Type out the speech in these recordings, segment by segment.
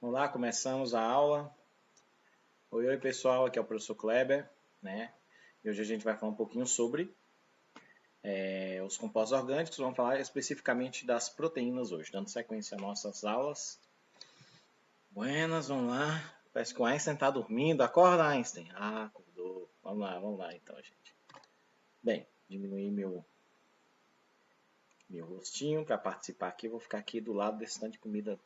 Vamos lá, começamos a aula. Oi, pessoal, aqui é o professor Kleber, né? E hoje a gente vai falar um pouquinho sobre os compostos orgânicos. Vamos falar especificamente das proteínas hoje, dando sequência às nossas aulas. Buenas, vamos lá. Parece que o Einstein está dormindo. Acorda, Einstein. Ah, acordou. Vamos lá então, gente. Bem, diminuir meu rostinho para participar aqui. Vou ficar aqui do lado desse tanto de comida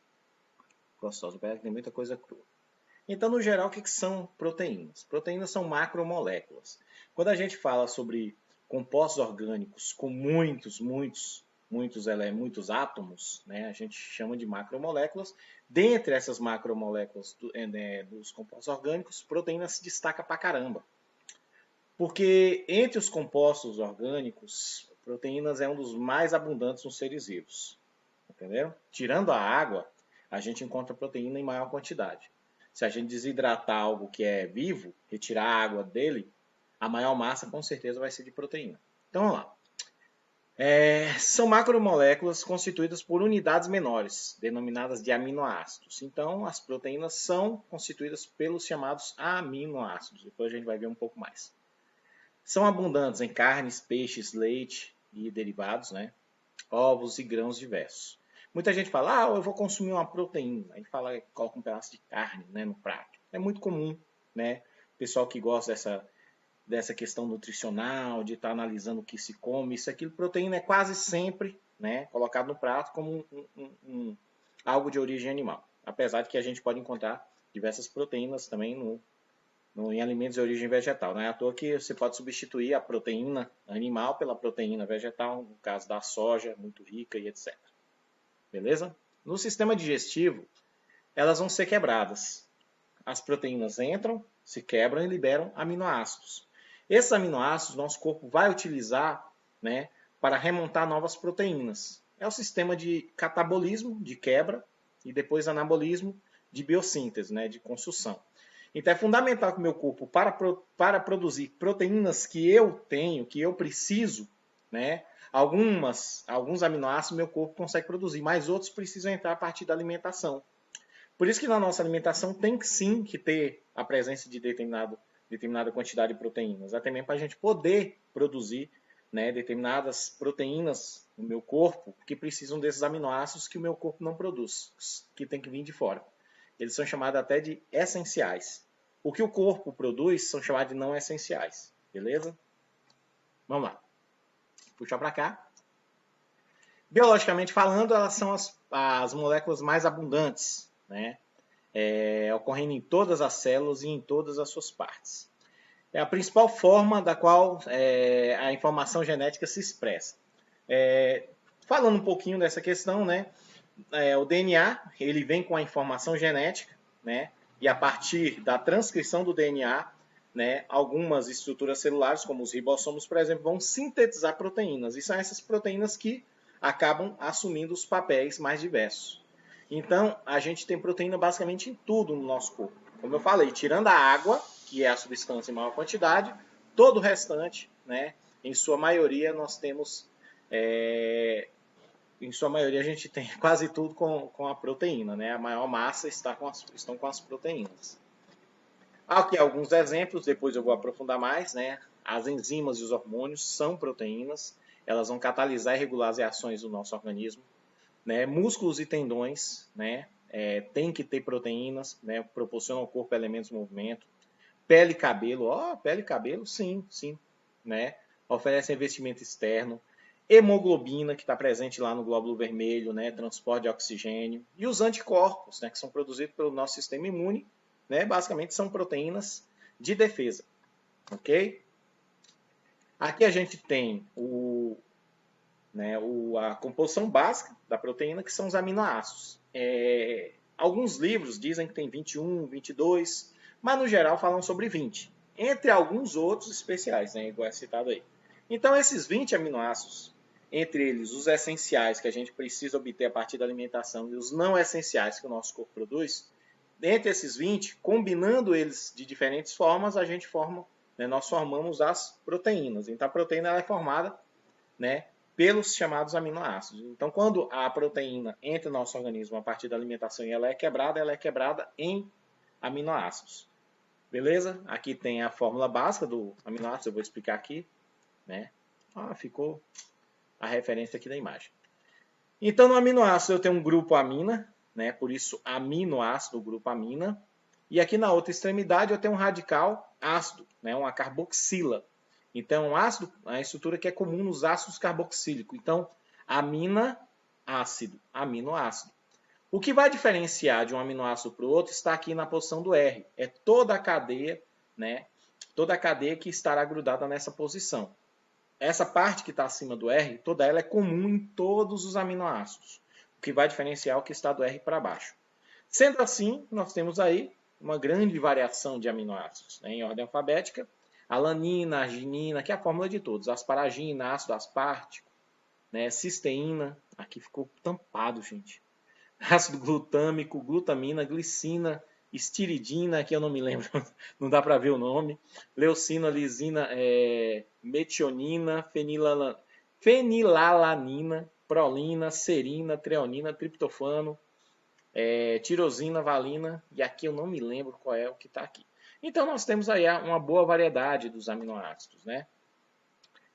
gostosa. Parece que tem muita coisa crua. Então, no geral, o que são proteínas? Proteínas são macromoléculas. Quando a gente fala sobre compostos orgânicos com muitos átomos, né, a gente chama de macromoléculas. Dentre essas macromoléculas dos compostos orgânicos, proteína se destaca pra caramba. Porque entre os compostos orgânicos, proteínas é um dos mais abundantes nos seres vivos. Entendeu? Tirando a água, a gente encontra proteína em maior quantidade. Se a gente desidratar algo que é vivo, retirar a água dele, a maior massa com certeza vai ser de proteína. Então vamos lá. São macromoléculas constituídas por unidades menores, denominadas de aminoácidos. Então as proteínas são constituídas pelos chamados aminoácidos. Depois a gente vai ver um pouco mais. São abundantes em carnes, peixes, leite e derivados, né? Ovos e grãos diversos. Muita gente fala, eu vou consumir uma proteína. Aí fala, coloca um pedaço de carne, né, no prato. É muito comum, né? Pessoal que gosta dessa questão nutricional, de estar analisando o que se come, isso aquilo, proteína é quase sempre, né, colocado no prato como algo de origem animal. Apesar de que a gente pode encontrar diversas proteínas também em alimentos de origem vegetal. Não é à toa que você pode substituir a proteína animal pela proteína vegetal, no caso da soja, muito rica e etc. Beleza? No sistema digestivo, elas vão ser quebradas. As proteínas entram, se quebram e liberam aminoácidos. Esses aminoácidos nosso corpo vai utilizar, né, para remontar novas proteínas. É o sistema de catabolismo, de quebra, e depois anabolismo, de biossíntese, né, de construção. Então é fundamental que o meu corpo, para produzir proteínas que eu tenho, que eu preciso, né, alguns aminoácidos meu corpo consegue produzir, mas outros precisam entrar a partir da alimentação. Por isso que na nossa alimentação tem sim que ter a presença de determinada quantidade de proteínas, até mesmo para a gente poder produzir, né, determinadas proteínas no meu corpo que precisam desses aminoácidos que o meu corpo não produz, que tem que vir de fora. Eles são chamados até de essenciais. O que o corpo produz são chamados de não essenciais. Beleza? Vamos lá. Puxar para cá. Biologicamente falando, elas são as moléculas mais abundantes, né? Ocorrendo em todas as células e em todas as suas partes. É a principal forma da qual a informação genética se expressa. Falando um pouquinho dessa questão, né? O DNA ele vem com a informação genética, né? E a partir da transcrição do DNA, né, algumas estruturas celulares, como os ribossomos, por exemplo, vão sintetizar proteínas. E são essas proteínas que acabam assumindo os papéis mais diversos. Então, a gente tem proteína basicamente em tudo no nosso corpo. Como eu falei, tirando a água, que é a substância em maior quantidade, todo o restante, né, em sua maioria, nós temos... em sua maioria, a gente tem quase tudo com a proteína, né? A maior massa estão com as proteínas. Aqui alguns exemplos, depois eu vou aprofundar mais, né? As enzimas e os hormônios são proteínas, elas vão catalisar e regular as reações do nosso organismo, né? Músculos e tendões, né? Tem que ter proteínas, né? Proporcionam ao corpo elementos de movimento. Pele e cabelo, pele e cabelo, sim, né? Oferecem investimento externo. Hemoglobina, que está presente lá no glóbulo vermelho, né? Transporte de oxigênio. E os anticorpos, né? Que são produzidos pelo nosso sistema imune, né? Basicamente são proteínas de defesa, ok? Aqui a gente tem a composição básica da proteína, que são os aminoácidos. Alguns livros dizem que tem 21, 22, mas no geral falam sobre 20, entre alguns outros especiais, né, igual é citado aí. Então esses 20 aminoácidos, entre eles os essenciais que a gente precisa obter a partir da alimentação e os não essenciais que o nosso corpo produz, entre esses 20, combinando eles de diferentes formas, nós formamos as proteínas. Então a proteína ela é formada, né, pelos chamados aminoácidos. Então, quando a proteína entra no nosso organismo a partir da alimentação e ela é quebrada em aminoácidos. Beleza? Aqui tem a fórmula básica do aminoácido, eu vou explicar aqui, né? Ficou a referência aqui da imagem. Então, no aminoácido eu tenho um grupo amina, né? Por isso aminoácido, o grupo amina. E aqui na outra extremidade eu tenho um radical ácido, né? Uma carboxila. Então, ácido é a estrutura que é comum nos ácidos carboxílicos. Então, aminoácido. O que vai diferenciar de um aminoácido para o outro está aqui na posição do R. É toda a cadeia, né? Toda a cadeia que estará grudada nessa posição. Essa parte que está acima do R, toda ela é comum em todos os aminoácidos. O que vai diferenciar o que está do R para baixo. Sendo assim, nós temos aí uma grande variação de aminoácidos, né, em ordem alfabética. Alanina, arginina, que é a fórmula de todos. Asparagina, ácido aspartico, né, cisteína. Aqui ficou tampado, gente. Ácido glutâmico, glutamina, glicina, estiridina, que eu não me lembro, não dá para ver o nome, leucina, lisina, metionina, fenilalanina, prolina, serina, treonina, triptofano, tirosina, valina, e aqui eu não me lembro qual é o que está aqui. Então nós temos aí uma boa variedade dos aminoácidos, né?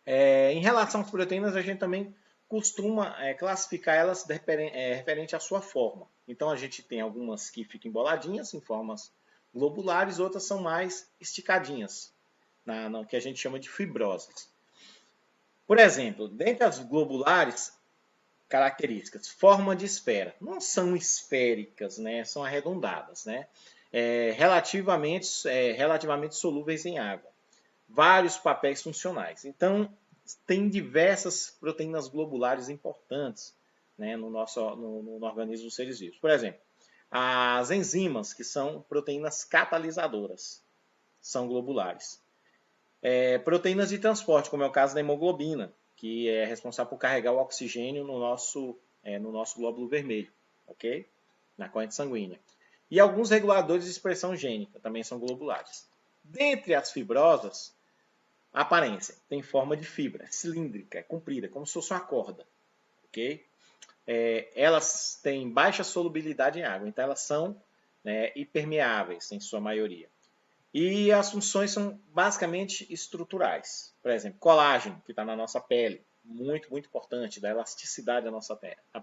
Em relação às proteínas, a gente também costuma classificar elas referente à sua forma. Então a gente tem algumas que ficam emboladinhas, em formas globulares, outras são mais esticadinhas, que a gente chama de fibrosas. Por exemplo, dentre as globulares, características, forma de esfera. Não são esféricas, né? São arredondadas, né? Relativamente solúveis em água. Vários papéis funcionais. Então, tem diversas proteínas globulares importantes, né, no organismo dos seres vivos. Por exemplo, as enzimas, que são proteínas catalisadoras, são globulares. Proteínas de transporte, como é o caso da hemoglobina, que é responsável por carregar o oxigênio no nosso glóbulo vermelho, ok? Na corrente sanguínea. E alguns reguladores de expressão gênica também são globulares. Dentre as fibrosas, a aparência tem forma de fibra, cilíndrica, comprida, como se fosse uma corda, ok? Elas têm baixa solubilidade em água, então elas são, né, hipermeáveis em sua maioria. E as funções são basicamente estruturais. Por exemplo, colágeno, que está na nossa pele, muito, muito importante, da elasticidade da nossa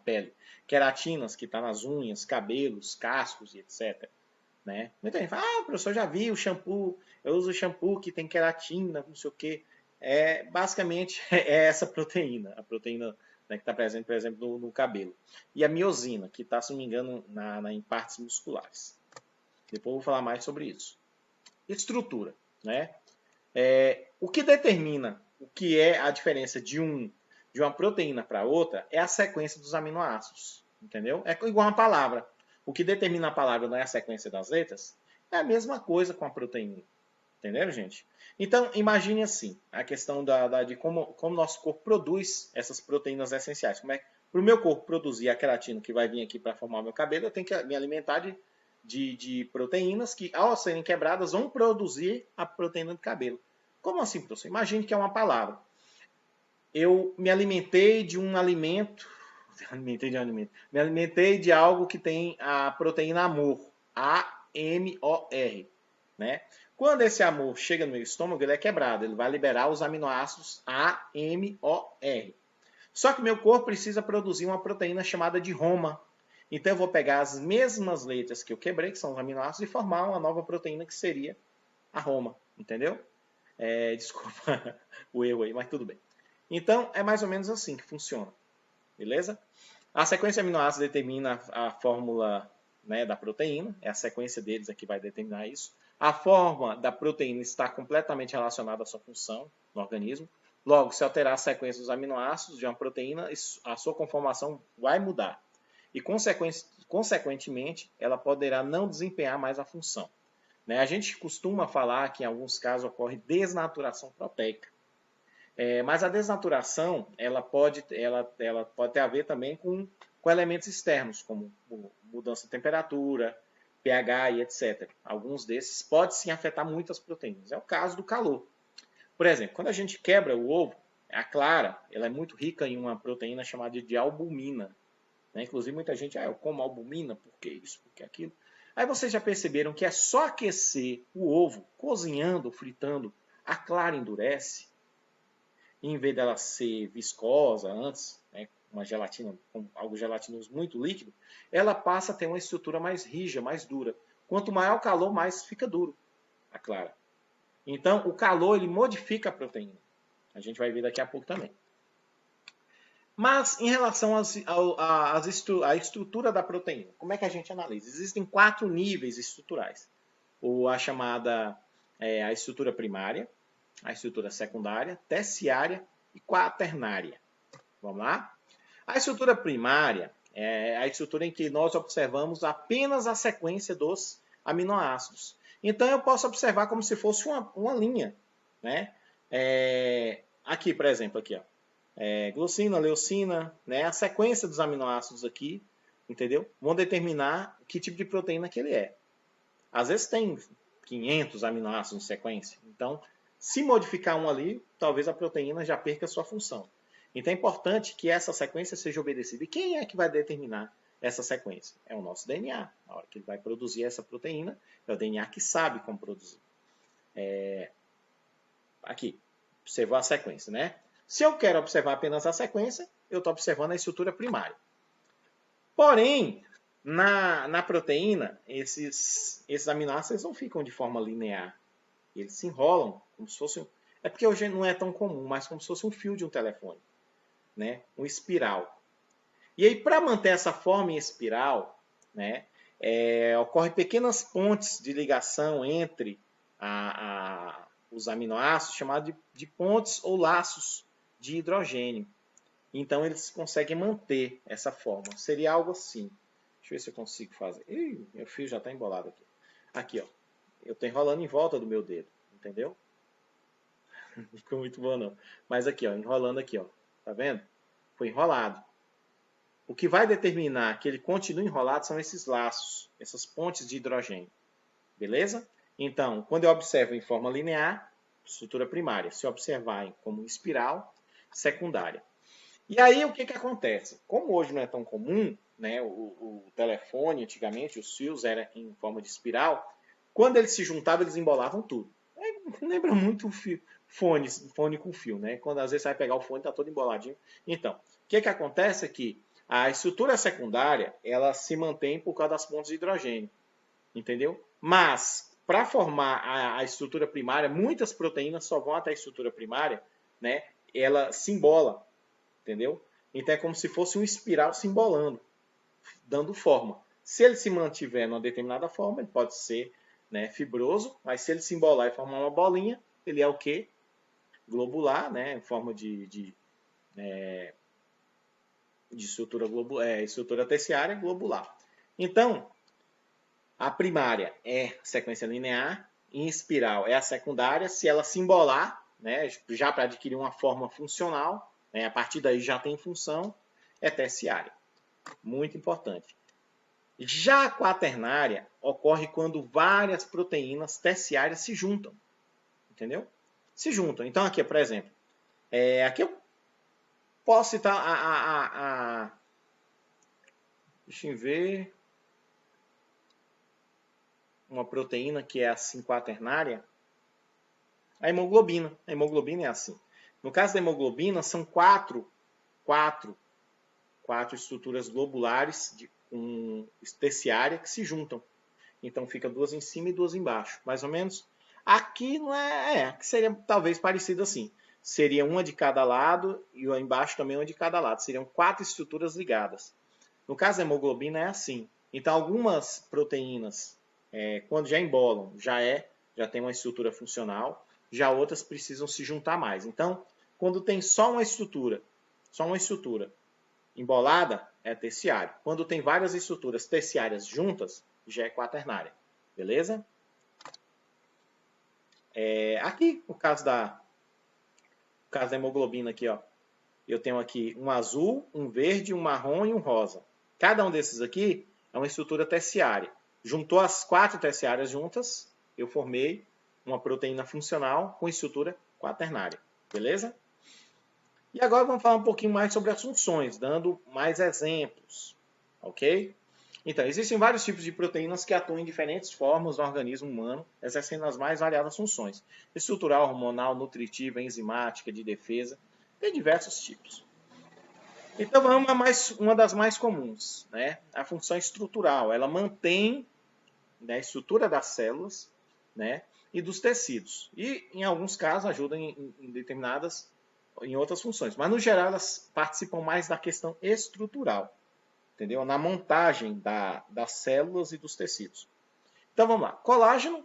pele. Queratinas, que está nas unhas, cabelos, cascos e etc. Né? Muita gente fala, professor, já vi o shampoo, eu uso o shampoo que tem queratina, não sei o quê. Basicamente é essa proteína, a proteína, né, que está presente, por exemplo, no cabelo. E a miosina, que está, se não me engano, em partes musculares. Depois eu vou falar mais sobre isso. Estrutura, né? O que determina o que é a diferença de uma proteína para outra é a sequência dos aminoácidos, entendeu? É igual uma palavra. O que determina a palavra não é a sequência das letras, é a mesma coisa com a proteína. Entenderam, gente? Então, imagine assim, a questão de como o nosso corpo produz essas proteínas essenciais. Para o meu corpo produzir a queratina que vai vir aqui para formar o meu cabelo, eu tenho que me alimentar de proteínas que, ao serem quebradas, vão produzir a proteína do cabelo. Como assim, professor? Imagine que é uma palavra. Eu me alimentei de um alimento, me alimentei de algo que tem a proteína amor, AMOR, né? Quando esse amor chega no meu estômago, ele é quebrado, ele vai liberar os aminoácidos AMOR. Só que meu corpo precisa produzir uma proteína chamada de Roma. Então eu vou pegar as mesmas letras que eu quebrei, que são os aminoácidos, e formar uma nova proteína que seria a Roma, entendeu? Desculpa o erro aí, mas tudo bem. Então é mais ou menos assim que funciona, beleza? A sequência de aminoácidos determina a fórmula, né, da proteína, é a sequência deles que vai determinar isso. A forma da proteína está completamente relacionada à sua função no organismo. Logo, se alterar a sequência dos aminoácidos de uma proteína, a sua conformação vai mudar. E, consequentemente, ela poderá não desempenhar mais a função. Né? A gente costuma falar que, em alguns casos, ocorre desnaturação proteica. Mas a desnaturação ela pode ter a ver também com elementos externos, como mudança de temperatura, pH e etc. Alguns desses podem sim afetar muitas proteínas. É o caso do calor. Por exemplo, quando a gente quebra o ovo, A clara, ela é muito rica em uma proteína chamada de albumina. Né? Inclusive, muita gente, eu como albumina, por que isso, por que aquilo? Aí vocês já perceberam que é só aquecer o ovo, cozinhando, fritando, a clara endurece. E em vez dela ser viscosa antes, né, uma gelatina, algo gelatinoso muito líquido, ela passa a ter uma estrutura mais rija, mais dura. Quanto maior o calor, mais fica duro a clara. Então, o calor ele modifica a proteína. A gente vai ver daqui a pouco também. Mas, em relação à estrutura da proteína, como é que a gente analisa? Existem 4 níveis estruturais. A chamada a estrutura primária, a estrutura secundária, terciária e quaternária. Vamos lá? A estrutura primária é a estrutura em que nós observamos apenas a sequência dos aminoácidos. Então, eu posso observar como se fosse uma linha. Né? Aqui, por exemplo, aqui, ó. Glucina, leucina, né? A sequência dos aminoácidos aqui, entendeu? Vão determinar que tipo de proteína que ele é. Às vezes tem 500 aminoácidos em sequência. Então, se modificar um ali, talvez a proteína já perca a sua função. Então é importante que essa sequência seja obedecida. E quem é que vai determinar essa sequência? É o nosso DNA. Na hora que ele vai produzir essa proteína, é o DNA que sabe como produzir. Aqui, observar a sequência, né? Se eu quero observar apenas a sequência, eu estou observando a estrutura primária. Porém, na proteína, esses aminoácidos não ficam de forma linear. Eles se enrolam como se fosse... É porque hoje não é tão comum, mas como se fosse um fio de um telefone. Né? Um espiral. E aí, para manter essa forma em espiral, né, ocorrem pequenas pontes de ligação entre os aminoácidos, chamados de pontes ou laços de hidrogênio. Então, eles conseguem manter essa forma. Seria algo assim. Deixa eu ver se eu consigo fazer. Ih, meu fio já está embolado aqui. Aqui, ó. Eu estou enrolando em volta do meu dedo. Entendeu? Não ficou muito bom, não. Mas aqui, ó. Enrolando aqui, ó. Tá vendo? Foi enrolado. O que vai determinar que ele continue enrolado são esses laços, essas pontes de hidrogênio. Beleza? Então, quando eu observo em forma linear, estrutura primária. Se eu observar como espiral, secundária. E aí, o que acontece? Como hoje não é tão comum, né, o telefone, antigamente, os fios eram em forma de espiral, quando eles se juntavam, eles embolavam tudo. Lembra muito o fio, fone com fio, né? Quando às vezes você vai pegar o fone, está todo emboladinho. Então, o que acontece é que a estrutura secundária, ela se mantém por causa das pontes de hidrogênio, entendeu? Mas, para formar a estrutura primária, muitas proteínas só vão até a estrutura primária, né? Ela se embola, entendeu? Então, é como se fosse um espiral se embolando, dando forma. Se ele se mantiver numa determinada forma, ele pode ser, né, fibroso, mas se ele se embolar e formar uma bolinha, ele é o quê? Globular, né? Em forma de estrutura terciária globular. Então, a primária é sequência linear, em espiral é a secundária. Se ela se embolar, né, já para adquirir uma forma funcional, né, a partir daí já tem função, é terciária. Muito importante. Já a quaternária ocorre quando várias proteínas terciárias se juntam. Entendeu? Se juntam. Então, aqui, por exemplo, aqui eu posso citar deixa eu ver. Uma proteína que é assim quaternária. A hemoglobina. A hemoglobina é assim. No caso da hemoglobina, são quatro estruturas globulares terciárias que se juntam. Então, fica 2 em cima e 2 embaixo. Mais ou menos. Aqui não aqui seria talvez parecido assim. Seria uma de cada lado e embaixo também uma de cada lado. Seriam 4 estruturas ligadas. No caso da hemoglobina é assim. Então, algumas proteínas, quando já embolam, já tem uma estrutura funcional. Já outras precisam se juntar mais. Então, quando tem só uma estrutura embolada, é terciário. Quando tem várias estruturas terciárias juntas, já é quaternária. Beleza? Aqui, o caso da hemoglobina, aqui, ó, eu tenho aqui um azul, um verde, um marrom e um rosa. Cada um desses aqui é uma estrutura terciária. Juntou as 4 terciárias juntas, eu formei uma proteína funcional com estrutura quaternária. Beleza? E agora vamos falar um pouquinho mais sobre as funções, dando mais exemplos, ok? Então, existem vários tipos de proteínas que atuam em diferentes formas no organismo humano, exercendo as mais variadas funções: estrutural, hormonal, nutritiva, enzimática, de defesa, tem diversos tipos. Então, vamos a uma das mais comuns, né? A função estrutural. Ela mantém, né, a estrutura das células, né, e dos tecidos. E, em alguns casos, ajuda em outras funções. Mas, no geral, elas participam mais da questão estrutural, entendeu? Na montagem das células e dos tecidos. Então, vamos lá. Colágeno.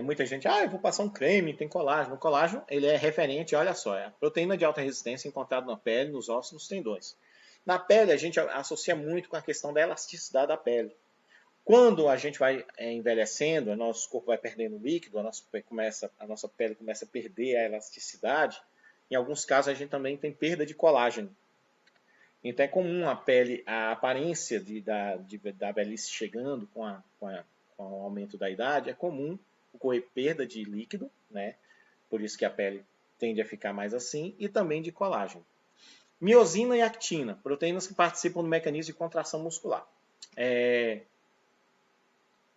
Muita gente, eu vou passar um creme, tem colágeno. O colágeno, ele é referente, olha só, é a proteína de alta resistência encontrada na pele, nos ossos e nos tendões. Na pele, a gente associa muito com a questão da elasticidade da pele. Quando a gente vai envelhecendo, o nosso corpo vai perdendo líquido, a nossa pele começa a perder a elasticidade. Em alguns casos, a gente também tem perda de colágeno. Então, é comum a aparência da velhice chegando com o aumento da idade, é comum ocorrer perda de líquido, né? Por isso que a pele tende a ficar mais assim, e também de colágeno. Miosina e actina, proteínas que participam do mecanismo de contração muscular.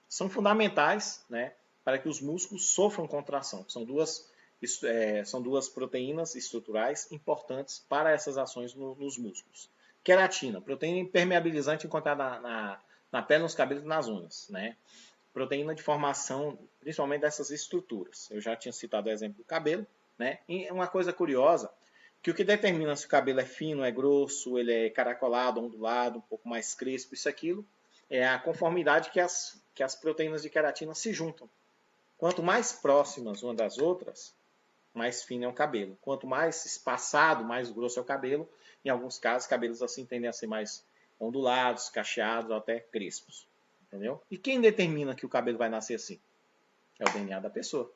São fundamentais, né, para que os músculos sofram contração. São duas proteínas estruturais importantes para essas ações nos músculos. Queratina, proteína impermeabilizante encontrada na pele, nos cabelos e nas unhas, né? Proteína de formação, principalmente dessas estruturas. Eu já tinha citado o exemplo do cabelo, né? E uma coisa curiosa, que o que determina se o cabelo é fino, é grosso, ele é caracolado, ondulado, um pouco mais crespo, isso, aquilo, é a conformidade que as proteínas de queratina se juntam. Quanto mais próximas uma das outras, mais fino é o cabelo. Quanto mais espaçado, mais grosso é o cabelo. Em alguns casos, cabelos assim tendem a ser mais ondulados, cacheados ou até crespos. Entendeu? E quem determina que o cabelo vai nascer assim? É o DNA da pessoa.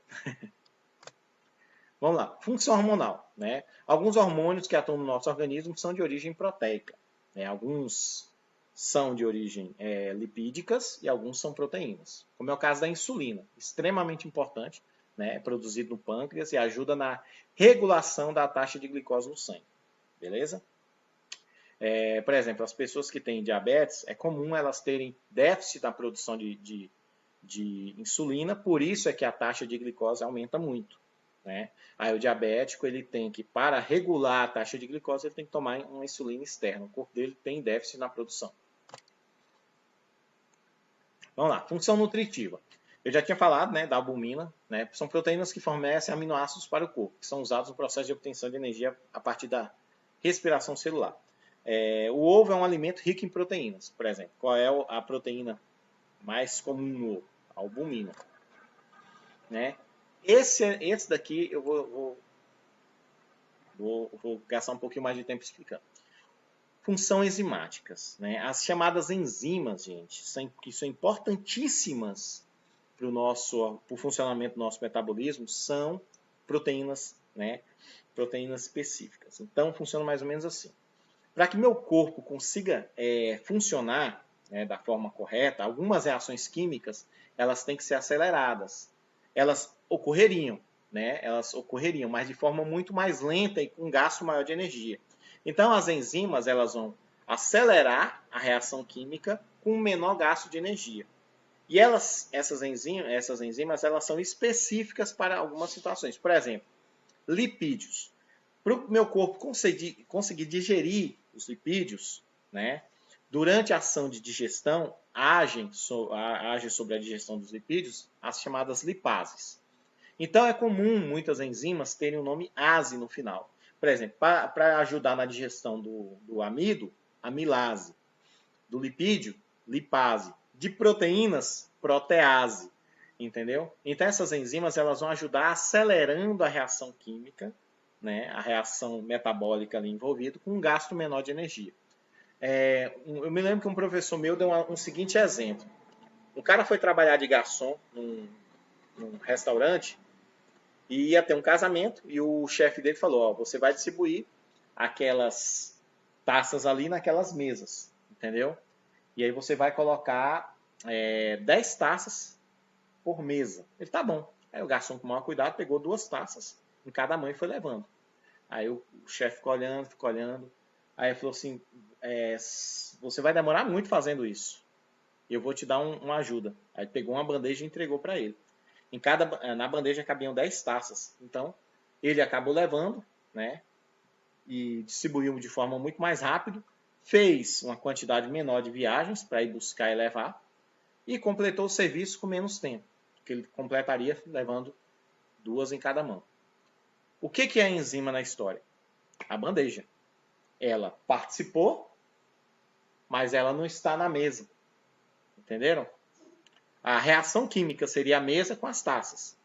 Vamos lá. Função hormonal. Né? Alguns hormônios que atuam no nosso organismo são de origem proteica. Né? Alguns são de origem lipídicas e alguns são proteínas. Como é o caso da insulina, extremamente importante, né? É produzido no pâncreas e ajuda na regulação da taxa de glicose no sangue. Beleza? Por exemplo, as pessoas que têm diabetes, é comum elas terem déficit na produção de insulina, por isso é que a taxa de glicose aumenta muito. Né? Aí o diabético, ele tem que, para regular a taxa de glicose, ele tem que tomar uma insulina externa. O corpo dele tem déficit na produção. Vamos lá, função nutritiva. Eu já tinha falado, né, da albumina, né? São proteínas que fornecem aminoácidos para o corpo, que são usados no processo de obtenção de energia a partir da respiração celular. O ovo é um alimento rico em proteínas, por exemplo. Qual é a proteína mais comum no ovo? A albumina. Né? Esse daqui eu vou gastar um pouquinho mais de tempo explicando. Função enzimáticas. Né? As chamadas enzimas, gente, que são importantíssimas para o funcionamento do nosso metabolismo, são proteínas, né? Proteínas específicas. Então, funciona mais ou menos assim. Para que meu corpo consiga funcionar, né, da forma correta, algumas reações químicas elas têm que ser aceleradas. Elas ocorreriam, mas de forma muito mais lenta e com um gasto maior de energia. Então, as enzimas elas vão acelerar a reação química com um menor gasto de energia. E essas enzimas elas são específicas para algumas situações. Por exemplo, lipídios. Para o meu corpo conseguir digerir os lipídios, né, durante a ação de digestão, agem sobre a digestão dos lipídios as chamadas lipases. Então, é comum muitas enzimas terem o nome ase no final. Por exemplo, para ajudar na digestão do amido, amilase. Do lipídio, lipase. De proteínas, protease. Entendeu? Então, essas enzimas elas vão ajudar acelerando a reação química, né, a reação metabólica ali envolvida, com um gasto menor de energia. Eu me lembro que um professor meu deu um seguinte exemplo. Um cara foi trabalhar de garçom num restaurante e ia ter um casamento e o chefe dele falou, você vai distribuir aquelas taças ali naquelas mesas, entendeu? E aí você vai colocar 10 taças por mesa. Ele, tá bom. Aí o garçom, com o maior cuidado, pegou 2 taças em cada mão e foi levando. Aí o chefe ficou olhando. Aí ele falou assim, você vai demorar muito fazendo isso. Eu vou te dar uma ajuda. Aí pegou uma bandeja e entregou para ele. Na bandeja cabiam 10 taças. Então, ele acabou levando, né? E distribuiu de forma muito mais rápida. Fez uma quantidade menor de viagens para ir buscar e levar. E completou o serviço com menos tempo. Que ele completaria levando 2 em cada mão. O que é a enzima na história? A bandeja. Ela participou, mas ela não está na mesa. Entenderam? A reação química seria a mesa com as taças.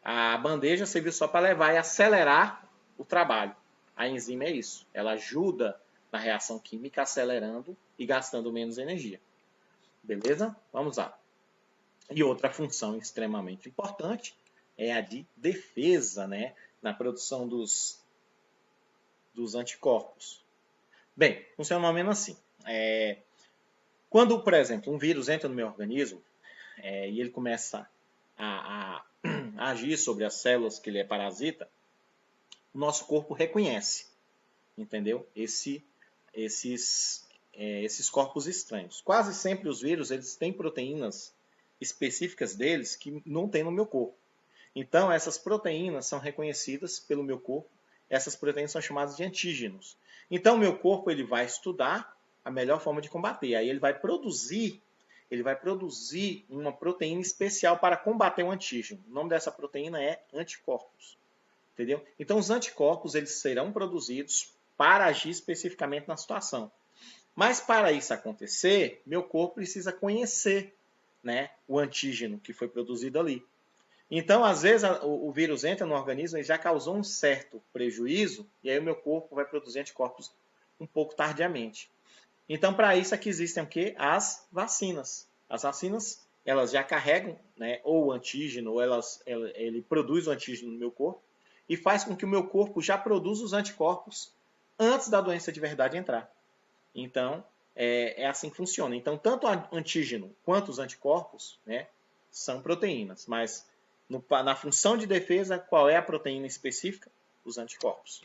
A bandeja serviu só para levar e acelerar o trabalho. A enzima é isso. Ela ajuda na reação química, acelerando e gastando menos energia. Beleza? Vamos lá. E outra função extremamente importante é a de defesa, né? Na produção dos anticorpos. Bem, funciona mais ou menos assim. Quando, por exemplo, um vírus entra no meu organismo e ele começa a agir sobre as células que ele é parasita, o nosso corpo reconhece, entendeu? Esses corpos estranhos. Quase sempre os vírus eles têm proteínas específicas deles que não tem no meu corpo. Então, essas proteínas são reconhecidas pelo meu corpo. Essas proteínas são chamadas de antígenos. Então, o meu corpo ele vai estudar a melhor forma de combater. Aí ele vai produzir uma proteína especial para combater o antígeno. O nome dessa proteína é anticorpos. Entendeu? Então, os anticorpos eles serão produzidos para agir especificamente na situação. Mas para isso acontecer, meu corpo precisa conhecer, né, o antígeno que foi produzido ali. Então, às vezes, o vírus entra no organismo e já causou um certo prejuízo, e aí o meu corpo vai produzir anticorpos um pouco tardiamente. Então, para isso aqui existem o quê? As vacinas. As vacinas, elas já carregam, né, ou o antígeno, ou ele produz o antígeno no meu corpo, e faz com que o meu corpo já produza os anticorpos antes da doença de verdade entrar. Então, é assim que funciona. Então, tanto o antígeno quanto os anticorpos, né, são proteínas, mas na função de defesa, qual é a proteína específica? Os anticorpos.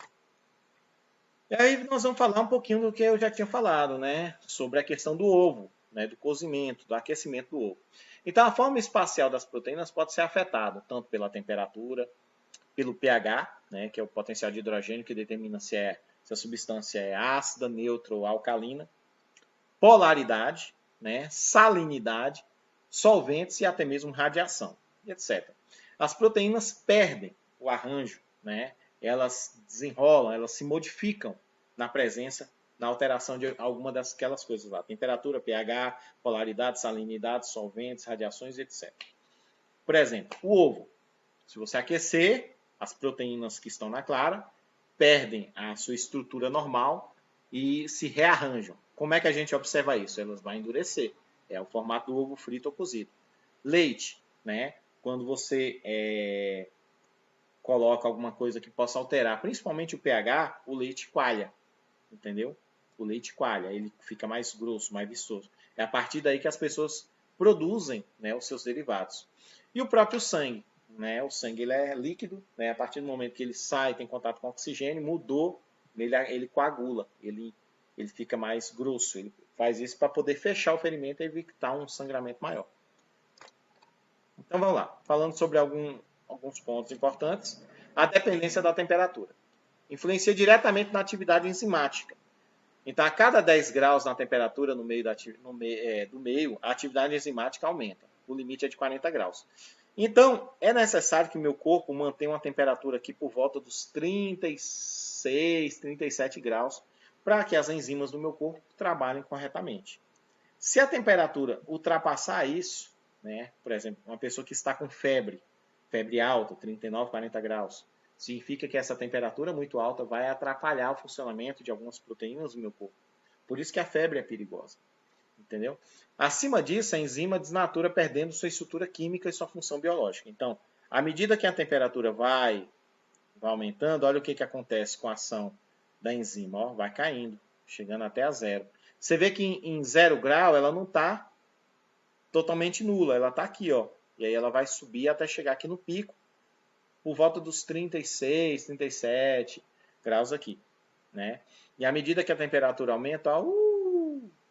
E aí nós vamos falar um pouquinho do que eu já tinha falado, né, sobre a questão do ovo, né, do cozimento, do aquecimento do ovo. Então, a forma espacial das proteínas pode ser afetada tanto pela temperatura, pelo pH, né, que é o potencial de hidrogênio que determina se a substância é ácida, neutra ou alcalina, polaridade, né, salinidade, solventes e até mesmo radiação, etc. As proteínas perdem o arranjo, né, elas desenrolam, elas se modificam na presença, na alteração de alguma daquelas coisas lá. Temperatura, pH, polaridade, salinidade, solventes, radiações, etc. Por exemplo, o ovo. Se você aquecer, as proteínas que estão na clara perdem a sua estrutura normal e se rearranjam. Como é que a gente observa isso? Elas vão endurecer. É o formato do ovo frito ou cozido. Leite, né? Quando você coloca alguma coisa que possa alterar, principalmente o pH, o leite coalha, entendeu? O leite coalha, ele fica mais grosso, mais viçoso. É a partir daí que as pessoas produzem, né, os seus derivados. E o próprio sangue, né? O sangue ele é líquido, né? A partir do momento que ele sai, tem contato com oxigênio, mudou, ele coagula, ele fica mais grosso. Ele faz isso para poder fechar o ferimento e evitar um sangramento maior. Então vamos lá, falando sobre alguns pontos importantes. A dependência da temperatura influencia diretamente na atividade enzimática. Então, a cada 10 graus na temperatura do meio, a atividade enzimática aumenta. O limite é de 40 graus. Então, é necessário que o meu corpo mantenha uma temperatura aqui por volta dos 36, 37 graus, para que as enzimas do meu corpo trabalhem corretamente. Se a temperatura ultrapassar isso, né, por exemplo, uma pessoa que está com febre alta, 39, 40 graus, significa que essa temperatura muito alta vai atrapalhar o funcionamento de algumas proteínas do meu corpo. Por isso que a febre é perigosa. Entendeu? Acima disso, a enzima desnatura perdendo sua estrutura química e sua função biológica. Então, à medida que a temperatura vai aumentando, olha o que acontece com a ação da enzima. Ó, vai caindo, chegando até a zero. Você vê que em 0 grau ela não está totalmente nula, ela está aqui, ó. E aí ela vai subir até chegar aqui no pico, por volta dos 36, 37 graus aqui, né? E à medida que a temperatura aumenta,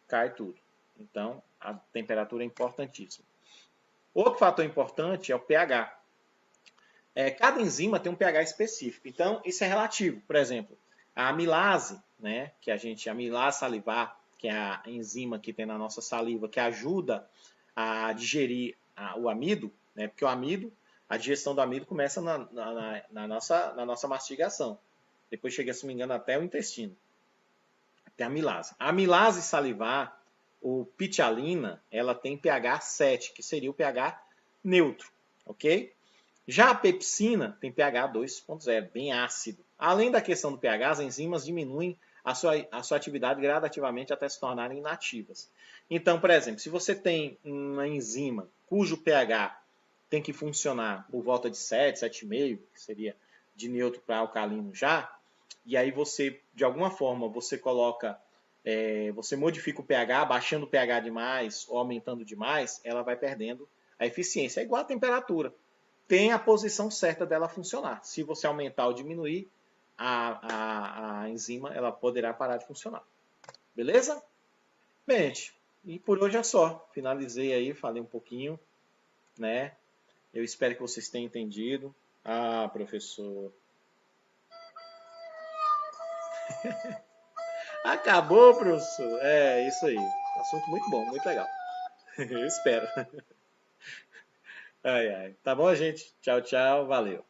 cai tudo. Então, a temperatura é importantíssima. Outro fator importante é o pH. Cada enzima tem um pH específico, então isso é relativo. Por exemplo, a amilase, né, a amilase salivar, que é a enzima que tem na nossa saliva, que ajuda a digerir o amido, né, porque o amido, a digestão do amido começa na nossa mastigação. Depois chega, se não me engano, até o intestino. Tem a amilase. A amilase salivar, o pitialina, ela tem pH 7, que seria o pH neutro, ok? Já a pepsina tem pH 2.0, bem ácido. Além da questão do pH, as enzimas diminuem a sua atividade gradativamente até se tornarem inativas. Então, por exemplo, se você tem uma enzima cujo pH tem que funcionar por volta de 7, 7,5, que seria de neutro para alcalino já, e aí você, de alguma forma, você modifica o pH, baixando o pH demais ou aumentando demais, ela vai perdendo a eficiência. É igual a temperatura. Tem a posição certa dela funcionar. Se você aumentar ou diminuir, a enzima ela poderá parar de funcionar. Beleza? Bem, gente, e por hoje é só. Finalizei aí, falei um pouquinho, né? Eu espero que vocês tenham entendido. Ah, professor. Acabou, professor. É, isso aí. Assunto muito bom, muito legal. Eu espero. Ai, ai. Tá bom, gente? Tchau, tchau. Valeu.